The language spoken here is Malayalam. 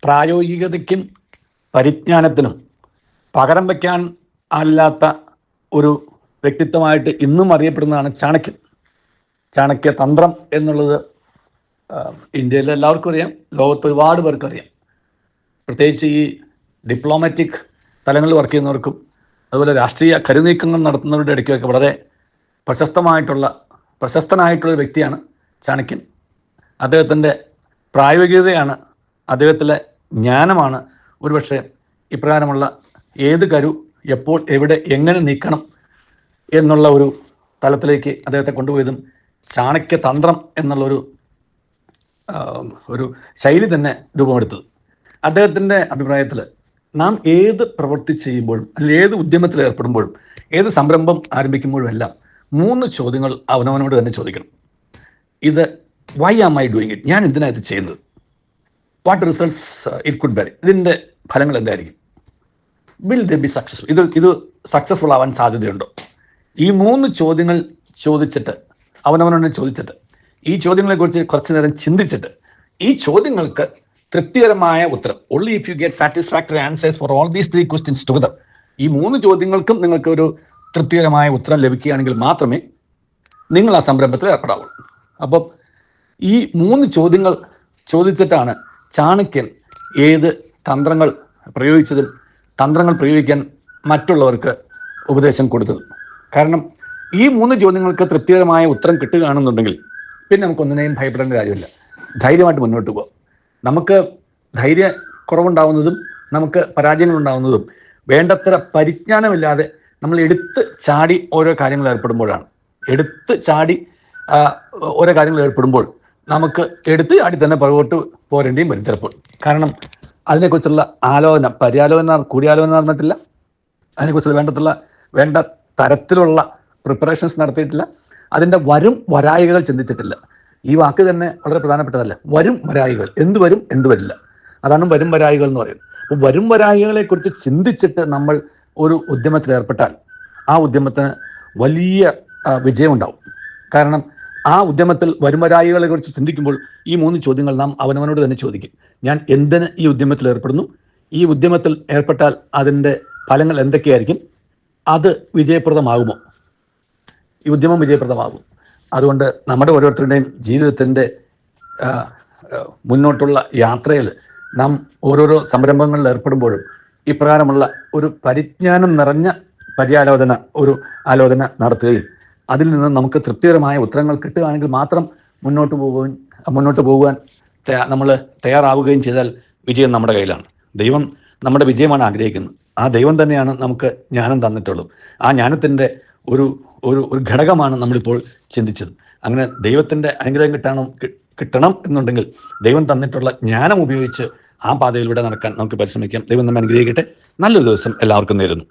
പ്രായോഗികതയ്ക്കും പരിജ്ഞാനത്തിനും പകരം വയ്ക്കാൻ അല്ലാത്ത ഒരു വ്യക്തിത്വമായിട്ട് ഇന്നും അറിയപ്പെടുന്നതാണ് ചാണക്യൻ. ചാണക്യ തന്ത്രം എന്നുള്ളത് ഇന്ത്യയിൽ എല്ലാവർക്കും അറിയാം, ലോകത്ത് ഒരുപാട് പേർക്ക് അറിയാം. പ്രത്യേകിച്ച് ഈ ഡിപ്ലോമാറ്റിക് തലങ്ങളിൽ വർക്ക് ചെയ്യുന്നവർക്കും അതുപോലെ രാഷ്ട്രീയ കരുനീക്കങ്ങൾ നടത്തുന്നവരുടെ ഇടയ്ക്കൊക്കെ വളരെ പ്രശസ്തനായിട്ടുള്ള വ്യക്തിയാണ് ചാണക്യൻ. അദ്ദേഹത്തിൻ്റെ പ്രായോഗികതയാണ്, അദ്ദേഹത്തിലെ ജ്ഞാനമാണ് ഒരുപക്ഷെ ഇപ്രകാരമുള്ള ഏത് കരു എപ്പോൾ എവിടെ എങ്ങനെ നീക്കണം എന്നുള്ള ഒരു തലത്തിലേക്ക് അദ്ദേഹത്തെ കൊണ്ടുപോയതും ചാണക്യ തന്ത്രം എന്നുള്ളൊരു ശൈലി തന്നെ രൂപമെടുത്തത്. അദ്ദേഹത്തിൻ്റെ അഭിപ്രായത്തിൽ നാം ഏത് പ്രവൃത്തി ചെയ്യുമ്പോഴും അല്ലെങ്കിൽ ഏത് ഉദ്യമത്തിൽ ഏർപ്പെടുമ്പോഴും ഏത് സംരംഭം ആരംഭിക്കുമ്പോഴും എല്ലാം 3 ചോദ്യങ്ങൾ അവനവനോട് തന്നെ ചോദിക്കണം. ഇത് why am I doing it, ഞാൻ എന്തിനാണ് ഇത് ചെയ്യുന്നത്? What results it could bear, ഇതിൻ്റെ ഫലങ്ങൾ എന്തായിരിക്കും? വിൽ ദേ ബി സക്സസ്ഫുൾ, ഇത് സക്സസ്ഫുൾ ആവാൻ സാധ്യതയുണ്ടോ? ഈ 3 ചോദ്യങ്ങൾ ചോദിച്ചിട്ട് അവനവനോട് ചോദിച്ചിട്ട് ഈ ചോദ്യങ്ങളെക്കുറിച്ച് കുറച്ച് നേരം ചിന്തിച്ചിട്ട് ഈ ചോദ്യങ്ങൾക്ക് തൃപ്തികരമായ ഉത്തരം, only if you get satisfactory answers for all these 3 questions together, ഈ 3 ചോദ്യങ്ങൾക്കും നിങ്ങൾക്ക് ഒരു തൃപ്തികരമായ ഉത്തരം ലഭിക്കുകയാണെങ്കിൽ മാത്രമേ നിങ്ങൾ ആ സംരംഭത്തിൽ ഏർപ്പെടാവുള്ളൂ. അപ്പം ഈ 3 ചോദ്യങ്ങൾ ചോദിച്ചിട്ടാണ് ചാണക്യൻ ഏത് തന്ത്രങ്ങൾ പ്രയോഗിച്ചതും തന്ത്രങ്ങൾ പ്രയോഗിക്കാൻ മറ്റുള്ളവർക്ക് ഉപദേശം കൊടുത്തത്. കാരണം ഈ 3 ചോദ്യങ്ങൾക്ക് തൃപ്തികരമായ ഉത്തരം കിട്ടുകയാണെന്നുണ്ടെങ്കിൽ പിന്നെ നമുക്കൊന്നിനെയും ഭയപ്പെടേണ്ട കാര്യമില്ല, ധൈര്യമായിട്ട് മുന്നോട്ട് പോകാം. നമുക്ക് ധൈര്യ കുറവുണ്ടാവുന്നതും നമുക്ക് പരാജയങ്ങൾ ഉണ്ടാവുന്നതും വേണ്ടത്ര പരിജ്ഞാനമില്ലാതെ നമ്മൾ എടുത്ത് ചാടി ഓരോ കാര്യങ്ങൾ ഏർപ്പെടുമ്പോഴാണ്. എടുത്ത് ചാടി ഓരോ കാര്യങ്ങൾ ഏർപ്പെടുമ്പോൾ നമുക്ക് എടുത്ത് ചാടി തന്നെ പുറകോട്ട് പോരേണ്ടിയും വരും ചിലപ്പോൾ. കാരണം അതിനെക്കുറിച്ചുള്ള ആലോചന, കൂടിയാലോചന നടന്നിട്ടില്ല, അതിനെക്കുറിച്ചുള്ള വേണ്ട തരത്തിലുള്ള പ്രിപ്പറേഷൻസ് നടത്തിയിട്ടില്ല, അതിൻ്റെ വരായികൾ ചിന്തിച്ചിട്ടില്ല. ഈ വാക്ക് തന്നെ വളരെ പ്രധാനപ്പെട്ടതല്ല. വരായികൾ, എന്ത് വരും എന്ത് വരില്ല, അതാണ് വരായികൾ എന്ന് പറയുന്നത്. അപ്പോൾ വരായികളെക്കുറിച്ച് ചിന്തിച്ചിട്ട് നമ്മൾ ഒരു ഉദ്യമത്തിൽ ഏർപ്പെട്ടാൽ ആ ഉദ്യമത്തിന് വലിയ വിജയം ഉണ്ടാവും. കാരണം ആ ഉദ്യമത്തിൽ വരായികളെ കുറിച്ച് ചിന്തിക്കുമ്പോൾ ഈ 3 ചോദ്യങ്ങൾ നാം അവനവനോട് തന്നെ ചോദിക്കും. ഞാൻ എന്തിന് ഈ ഉദ്യമത്തിൽ ഏർപ്പെടുന്നു? ഈ ഉദ്യമത്തിൽ ഏർപ്പെട്ടാൽ അതിൻ്റെ ഫലങ്ങൾ എന്തൊക്കെയായിരിക്കും? അത് വിജയപ്രദമാകുമോ? ഈ ഉദ്യമം വിജയപ്രദമാകും. അതുകൊണ്ട് നമ്മുടെ ഓരോരുത്തരുടെയും ജീവിതത്തിൻ്റെ മുന്നോട്ടുള്ള യാത്രയിൽ നാം ഓരോരോ സംരംഭങ്ങളിൽ ഏർപ്പെടുമ്പോഴും ഇപ്രകാരമുള്ള ഒരു പരിജ്ഞാനം നിറഞ്ഞ ആലോചന നടത്തുകയും അതിൽ നിന്ന് നമുക്ക് തൃപ്തികരമായ ഉത്തരങ്ങൾ കിട്ടുകയാണെങ്കിൽ മാത്രം മുന്നോട്ട് പോകുവാൻ നമ്മൾ തയ്യാറാവുകയും ചെയ്താൽ വിജയം നമ്മുടെ കയ്യിലാണ്. ദൈവം നമ്മുടെ വിജയമാണ് ആഗ്രഹിക്കുന്നത്. ആ ദൈവം തന്നെയാണ് നമുക്ക് ജ്ഞാനം തന്നിട്ടുള്ളത്. ആ ജ്ഞാനത്തിൻ്റെ ഒരു ഘടകമാണ് നമ്മളിപ്പോൾ ചിന്തിച്ചത്. അങ്ങനെ ദൈവത്തിൻ്റെ അനുഗ്രഹം കിട്ടണം എന്നുണ്ടെങ്കിൽ ദൈവം തന്നിട്ടുള്ള ജ്ഞാനം ഉപയോഗിച്ച് ആ പാതയിലൂടെ നടക്കാൻ നമുക്ക് പരിശ്രമിക്കാം. ദൈവം നമ്മെ അനുഗ്രഹിക്കട്ടെ. നല്ലൊരു ദിവസം എല്ലാവർക്കും നേരുന്നു.